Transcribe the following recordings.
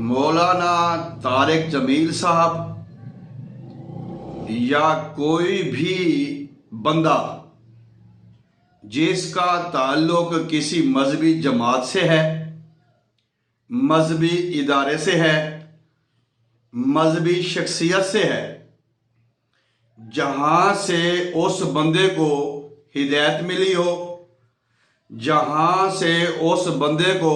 मौलाना तारिक जमील साहब या कोई भी बंदा जिसका ताल्लुक किसी मजहबी जमात से है, मजहबी इदारे से है, मजहबी शख्सियत से है, जहां से उस बंदे को हिदायत मिली हो, जहां से उस बंदे को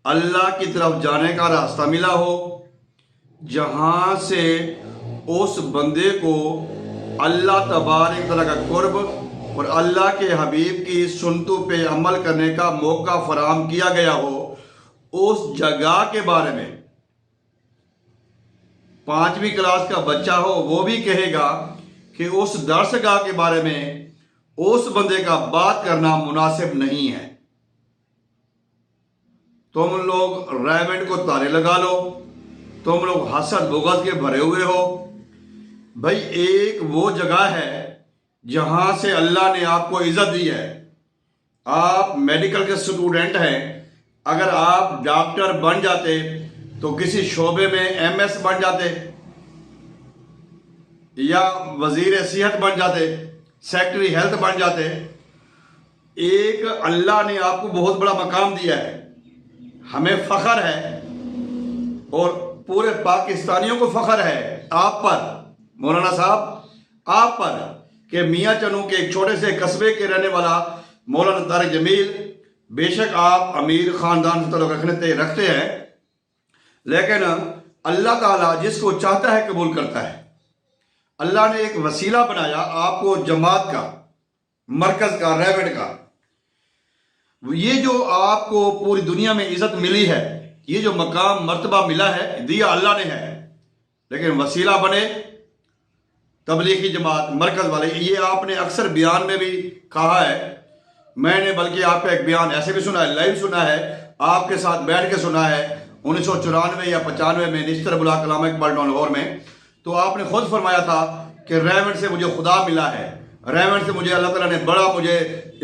अल्लाह की तरफ जाने का रास्ता मिला हो, जहां से उस बंदे को अल्लाह तबारक तआला का कुर्ब और अल्लाह के हबीब की सुन्नतों पे अमल करने का मौका फराहम किया गया हो, उस जगह के बारे में 5वीं क्लास का बच्चा हो वो भी कहेगा कि उस दरसगाह के बारे में उस बंदे का बात करना मुनासिब नहीं है। तुम लोग रेवंड को तारे लगा लो, तुम लोग हसद बुगज के भरे हुए हो। भाई एक वो जगह है जहां से अल्लाह ने आपको इज्जत दी है। आप मेडिकल के स्टूडेंट हैं, अगर आप डॉक्टर बन जाते तो किसी शोबे में एमएस बन जाते या वजीर सेहत बन जाते, सेक्रेटरी हेल्थ बन जाते। एक अल्लाह ने आपको बहुत बड़ा मकाम दिया है, हमें फख्र है और पूरे पाकिस्तानियों को फख्र है आप पर मौलाना साहब, आप पर कि मियाँ चनू के एक छोटे से कस्बे के रहने वाला मौलाना तारिक जमील, बेशक आप अमीर खानदान से ताल्लुक रखते हैं, लेकिन अल्लाह ताला जिसको चाहता है कबूल करता है। अल्लाह ने एक वसीला बनाया आपको जमात का, मरकज का, रेवंड का। ये जो आपको पूरी दुनिया में इज्जत मिली है, ये जो मकाम मर्तबा मिला है, दिया अल्लाह ने है, लेकिन वसीला बने तबलीगी जमात, मरकज वाले। ये आपने अक्सर बयान में भी कहा है, मैंने बल्कि आपका एक बयान ऐसे भी सुना है, लाइव सुना है, आपके साथ बैठ के सुना है 1994 या 95 में निश्तर बुला कलाम इकबाल लाहौर में। तो आपने खुद फरमाया था कि रेवंड से मुझे खुदा मिला है, रेवंड से मुझे अल्लाह ताला ने बड़ा, मुझे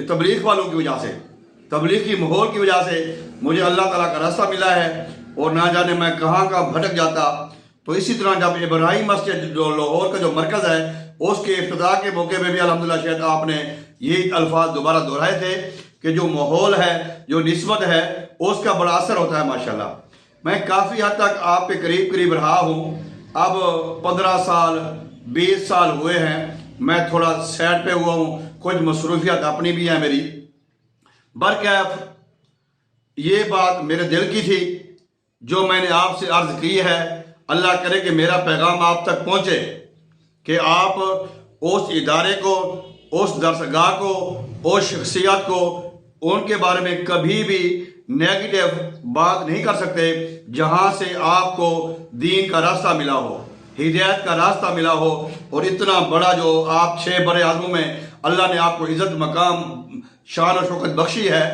तबलीग वालों की वजह से, तबलीग की माहौल की वजह से मुझे अल्लाह ताला का रास्ता मिला है और ना जाने मैं कहाँ कहाँ भटक जाता। तो इसी तरह जब इब्राहिम मस्जिद जो लाहौर का जो मरकज़ है, उसके इफ्तिताह के मौके पे भी अल्हम्दुलिल्लाह शायद आपने यही अल्फाज दोबारा दोहराए थे कि जो माहौल है, जो निस्बत है, उसका बड़ा असर होता है माशाल्लाह। मैं काफ़ी हद तक आपके करीब करीब रहा हूँ, अब 15 साल 20 साल हुए हैं, मैं थोड़ा सैड पे हुआ हूँ, कुछ मसरूफियत अपनी भी है मेरी। बरकैफ ये बात मेरे दिल की थी जो मैंने आपसे अर्ज की है। अल्लाह करे कि मेरा पैगाम आप तक पहुँचे कि आप उस इदारे को, उस दरसगाह को, उस शख्सियत को, उनके बारे में कभी भी नेगेटिव बात नहीं कर सकते जहां से आपको दीन का रास्ता मिला हो, हिदायत का रास्ता मिला हो। और इतना बड़ा जो आप 6 बड़े आदमों में अल्लाह ने आपको इज्जत, मकाम, शान और शौकत बख्शी है,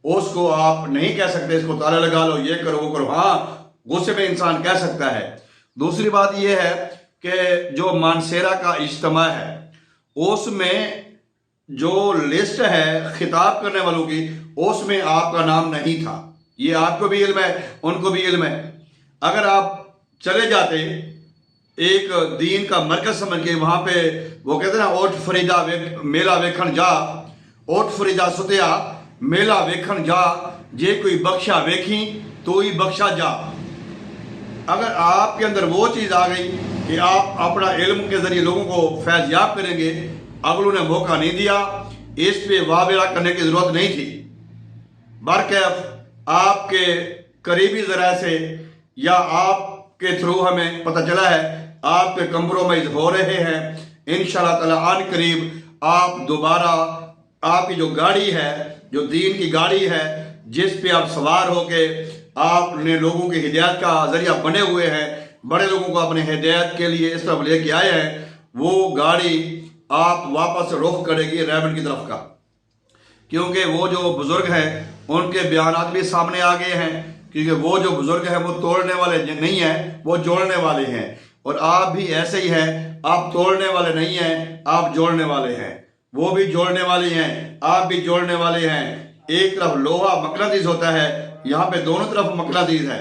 उसको आप नहीं कह सकते इसको ताला लगा लो, ये करो, वो करो। हाँ, गुस्से में इंसान कह सकता है। दूसरी बात यह है कि जो मानसेरा का इज्तिमा है, उसमें जो लिस्ट है खिताब करने वालों की, उसमें आपका नाम नहीं था। ये आपको भी इल्म है, उनको भी इल्म है। अगर आप चले जाते एक दीन का मरकज समझ के, वहां पे वो कहते हैं ना, ओठ फरीदा मेला वेखण जा, ओठ फरीदा सुतिया मेला वेखण जा, जे कोई बख्शा वेखी तो ही बख्शा जा। अगर आपके अंदर वो चीज आ गई कि आप अपना इल्म के जरिए लोगों को फैज़याब करेंगे, अगलों ने मौका नहीं दिया, इस पे वावेला करने की जरूरत नहीं थी। बरकैफ आपके करीबी जरा से या आपके थ्रू हमें पता चला है आपके कंप्रोमाइज हो रहे हैं। इंशाअल्लाह ताला आन करीब आप दोबारा, आपकी जो गाड़ी है, जो दीन की गाड़ी है, जिस पे आप सवार होके आपने लोगों की हिदायत का जरिया बने हुए हैं, बड़े लोगों को अपने हिदायत के लिए इस तरफ लेके आए हैं, वो गाड़ी आप वापस रुख करेगी रेवंड की तरफ का। क्योंकि वो जो बुजुर्ग हैं उनके बयानात भी सामने आ गए हैं, क्योंकि वो जो बुजुर्ग हैं वो तोड़ने वाले नहीं हैं, वो जोड़ने वाले हैं। और आप भी ऐसे ही हैं, आप तोड़ने वाले नहीं हैं, आप जोड़ने वाले हैं। वो भी जोड़ने वाले हैं, आप भी जोड़ने वाले हैं। एक तरफ लोहा मकनातीस होता है, यहाँ पे दोनों तरफ मकनातीस है।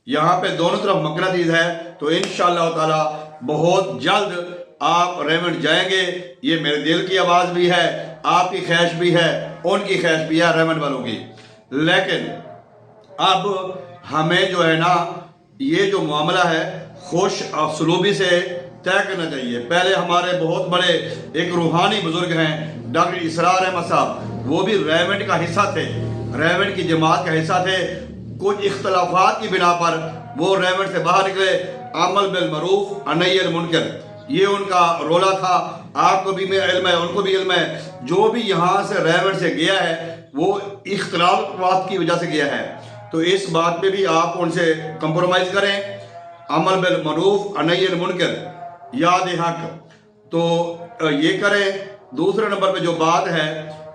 यहाँ पे दोनों तरफ मकनतीस है, तो इंशाअल्लाह ताला बहुत जल्द आप रेमंड जाएंगे। ये मेरे दिल की आवाज़ भी है, आपकी ख्वाहिश भी है, उनकी ख्वाहिश भी है रेमंड वालों की। लेकिन अब हमें जो है ना, ये जो मामला है खुश असलूबी से तय करना चाहिए। पहले हमारे बहुत बड़े एक रूहानी बुजुर्ग हैं डॉक्टर इसरार अहमद साहब, वो भी रेमंड का हिस्सा थे, रेमंड की जमात का हिस्सा थे। कुछ इख्तलाफात की बिना पर वो रेमंड से बाहर निकले। अमल बिल मरूफ नही अनिल मुनकर, ये उनका रोला था। आपको भी इल्म है, उनको भी इल्म है। जो भी यहाँ से रेमंड से गया है वो इख्तलाफात की वजह से गया है, तो इस बात पे भी आप उनसे कंप्रोमाइज़ करें। अमल बिल मरूफ नही अनिल मुनकर, याद हक, तो ये करें। दूसरे नंबर पे जो बात है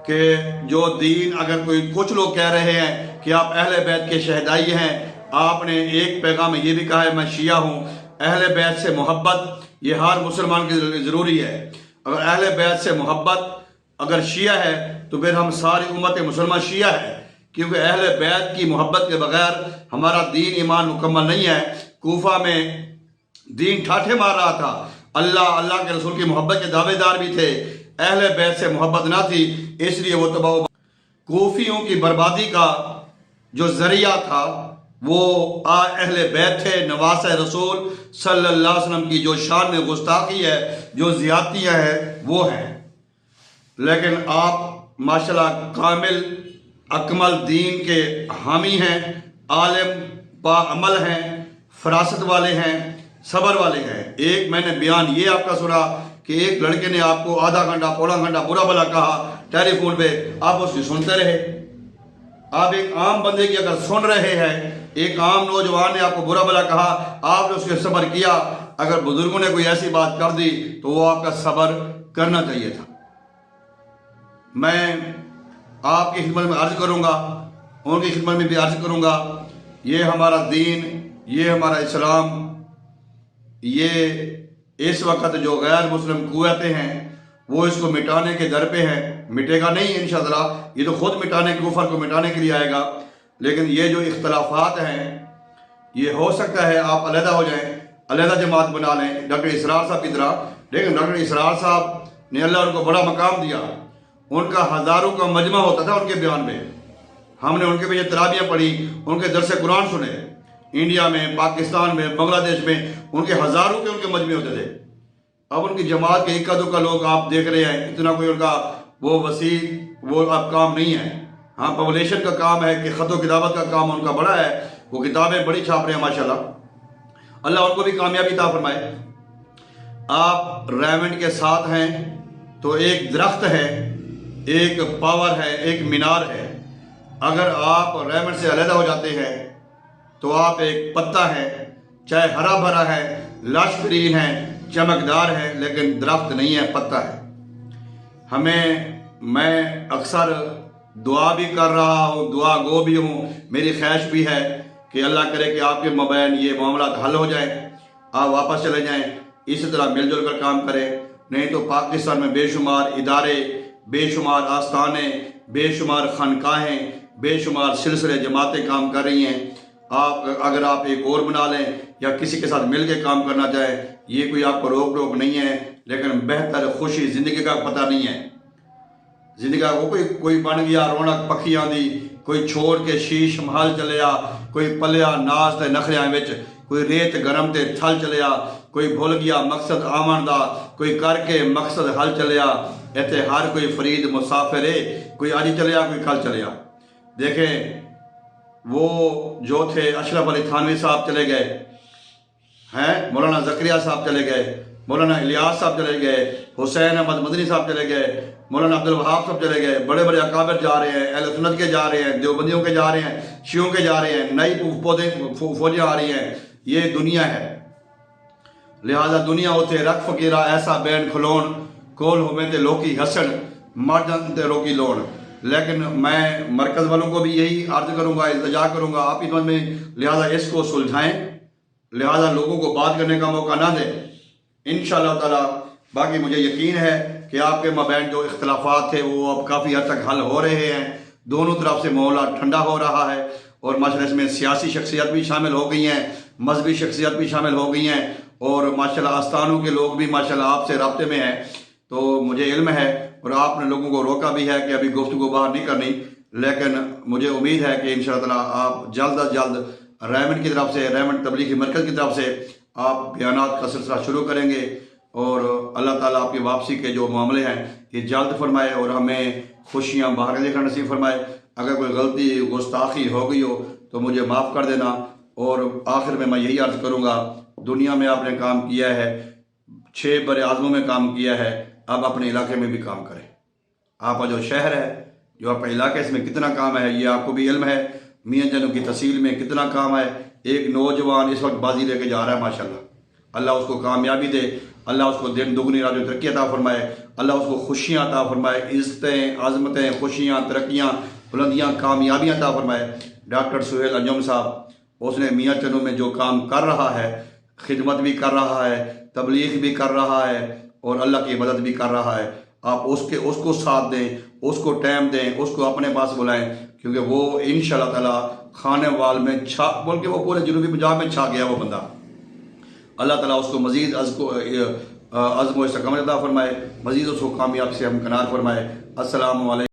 कि जो दीन, अगर कोई कुछ लोग कह रहे हैं कि आप अहले बैत के शहदाई हैं, आपने एक पैगाम में ये भी कहा है मैं शिया हूँ। अहले बैत से मोहब्बत ये हर मुसलमान की ज़रूरी है। अगर अहले बैत से मोहब्बत अगर शिया है तो फिर हम सारी उम्मत मुसलमान शिया है, क्योंकि अहले बैत की मोहब्बत के बगैर हमारा दीन ईमान मुकम्मल नहीं है। कूफा में दीन ठाठे मार रहा था, अल्लाह अल्लाह के रसूल की मोहब्बत के दावेदार भी थे, अहले बैत से मोहब्बत ना थी, इसलिए वो तबाह। कूफियों की बर्बादी का जो जरिया था वो अहले बैत थे। नवास रसूल सल्लल्लाहु अलैहि वसल्लम की जो शान में गुस्ताखी है, जो ज़ियादतियाँ हैं, वो हैं। लेकिन आप माशाल्लाह कामिल अकमल दीन के हामी हैं, आलिम बाअमल हैं, फरासत वाले हैं, सब्र वाले हैं। एक मैंने बयान ये आपका सुना कि एक लड़के ने आपको आधा घंटा पौना घंटा बुरा भला कहा टेलीफोन पे, आप उसकी सुनते रहे। आप एक आम बंदे की अगर सुन रहे हैं, एक आम नौजवान ने आपको बुरा भला कहा, आपने उसके सब्र किया। अगर बुजुर्गों ने कोई ऐसी बात कर दी तो वो आपका सब्र करना चाहिए था। मैं आपकी खिदमत में अर्ज करूँगा, उनकी खिदमत में भी अर्ज करूँगा, ये हमारा दीन, ये हमारा इस्लाम, ये इस वक्त जो गैर मुस्लिम कुव्वतें हैं वो इसको मिटाने के दर पे हैं। मिटेगा नहीं इंशाअल्लाह, ये तो खुद मिटाने के कुफर को मिटाने के लिए आएगा। लेकिन ये जो इख्तलाफात हैं, ये हो सकता है आप अलहदा हो जाएं, अलहदा जमात बना लें डॉक्टर इसरार साहब की तरह। लेकिन डॉक्टर इसरार साहब ने अल्लाह उनको बड़ा मकाम दिया, उनका हज़ारों का मजमा होता था उनके बयान में। हमने उनके पीछे तराबियाँ पढ़ी, उनके दरसे कुरान सुने। इंडिया में, पाकिस्तान में, बांग्लादेश में उनके हज़ारों के उनके मजमे होते थे। अब उनकी जमात के इक्का दुक्का लोग आप देख रहे हैं, इतना कोई उनका वो वसी वो अब काम नहीं है। हाँ, पब्लिशन का काम है कि ख़त किताबत का काम उनका बड़ा है, वो किताबें बड़ी छाप रहे हैं माशाल्लाह। अल्लाह उनको भी कामयाबी अता फरमाए। आप रेमंड के साथ हैं तो एक दरख्त है, एक पावर है, एक मीनार है। अगर आप रेमंड से अलहदा हो जाते हैं तो आप एक पत्ता है, चाहे हरा भरा है, लश ग्रीन है, चमकदार है, लेकिन दरख्त नहीं है, पत्ता है। मैं अक्सर दुआ भी कर रहा हूँ, दुआ गो भी हूँ। मेरी ख्वाहिश भी है कि अल्लाह करे कि आपके मबैन ये मामला हल हो जाए, आप वापस चले जाएं, इसी तरह मिलजुल कर काम करें। नहीं तो पाकिस्तान में बेशुमार इदारे, बेशुमार आस्थाने, बेशुमार खनकाहें, बेशुमार सिलसिले जमातें काम कर रही हैं। अगर आप एक और बना लें या किसी के साथ मिल के काम करना चाहें, ये कोई आपको रोक टोक नहीं है। लेकिन बेहतर खुशी ज़िंदगी का पता नहीं है। ज़िंदगी का वो कोई बन गया रौनक पखी आंदी, कोई छोड़ के शीश महल चले आ, कोई पलिया नाज ते नखरियां विच, कोई रेत गरम ते थल चले आ, कोई भुल गया मकसद आमन दा, कोई करके मकसद हल चले आ। इत्थे हर कोई फरीद मुसाफिर है, कोई अज चले आ, कोई कल चले आ। देखें, वो जो थे अशरफ अली थानवी साहब चले गए हैं, मौलाना ज़करिया साहब चले गए, मौलाना इलियास साहब चले गए, हुसैन अहमद मदनी साहब चले गए, मौलाना अब्दुल वहाब साहब चले गए। बड़े बड़े अकाबिर जा रहे हैं, अहले सुन्नत के जा रहे हैं, देवबंदियों के जा रहे हैं, शियों के जा रहे हैं, नई फौजें आ रही हैं। ये दुनिया है, लिहाजा दुनिया होते रख फकीरा ऐसा बैन खलोन कोल होवे ते लोकी हसन मर जाते रोकी लोन। लेकिन मैं मरकज़ वालों को भी यही अर्ज करूँगा, इल्तिजा करूँगा, आप इस में लिहाजा इसको सुलझाएँ, लिहाजा लोगों को बात करने का मौका ना दें इंशाअल्लाह ताला। बाकी मुझे यकीन है कि आपके मबैन जो इख्तलाफात थे वो अब काफ़ी हद तक हल हो रहे हैं, दोनों तरफ से मामला ठंडा हो रहा है और माशाल्लाह इसमें सियासी शख्सियत भी शामिल हो गई हैं, मजहबी शख्सियत भी शामिल हो गई हैं, और माशाल्लाह आस्थानों के लोग भी माशाल्लाह आपसे रब्ते में हैं। तो मुझे इल्म है और आपने लोगों को रोका भी है कि अभी गुफ्तगू बाहर नहीं करनी, लेकिन मुझे उम्मीद है कि इंशाअल्लाह ताला आप जल्द अज जल्द रेमंड की तरफ से, रेमंड तबलीगी मरकज़ की तरफ से आप बयानात का सिलसिला शुरू करेंगे, और अल्लाह ताला आपकी वापसी के जो मामले हैं ये जल्द फरमाए और हमें खुशियाँ बाहर देखना नसीब फरमाए। अगर कोई गलती गुस्ताखी हो गई हो तो मुझे माफ़ कर देना। और आखिर में मैं यही अर्ज़ करूँगा, दुनिया में आपने काम किया है, 6 बड़े आज़मों में काम किया है, अब अपने इलाके में भी काम करें। आपका जो शहर है, जो आपका इलाका है, इसमें कितना काम है ये आपको भी इल्म है। मियाँ जनों की तहसील में कितना काम है। एक नौजवान इस वक्त बाजी लेके जा रहा है माशाल्लाह, अल्लाह उसको कामयाबी दे, अल्लाह उसको दिन दुगनी रात में तरक्की अता फरमाए, अल्लाह उसको खुशियाँ अता फरमाए, इज़्ज़तें, आज़मतें, खुशियाँ, तरक्कियाँ, बुलंदियाँ, कामयाबियाँ अता फरमाए। डॉक्टर सुहेल अंजुम साहब, उसने मियाँ चनों में जो काम कर रहा है, खिदमत भी कर रहा है, तबलीग भी कर रहा है और अल्लाह की मदद भी कर रहा है। आप उसको साथ दें, उसको टाइम दें, उसको अपने पास बुलाएं, क्योंकि वो इंशाअल्लाह ताला खाने वाल में छा बोल के वो पूरे जनूबी पंजाब में छा गया वो बंदा। अल्लाह ताला उसको मज़ीद अज़्म व इस्तक़ामत अता फरमाए, मज़ीद उसको कामयाब से हमकनार फरमाए। अस्सलामु अलैकुम।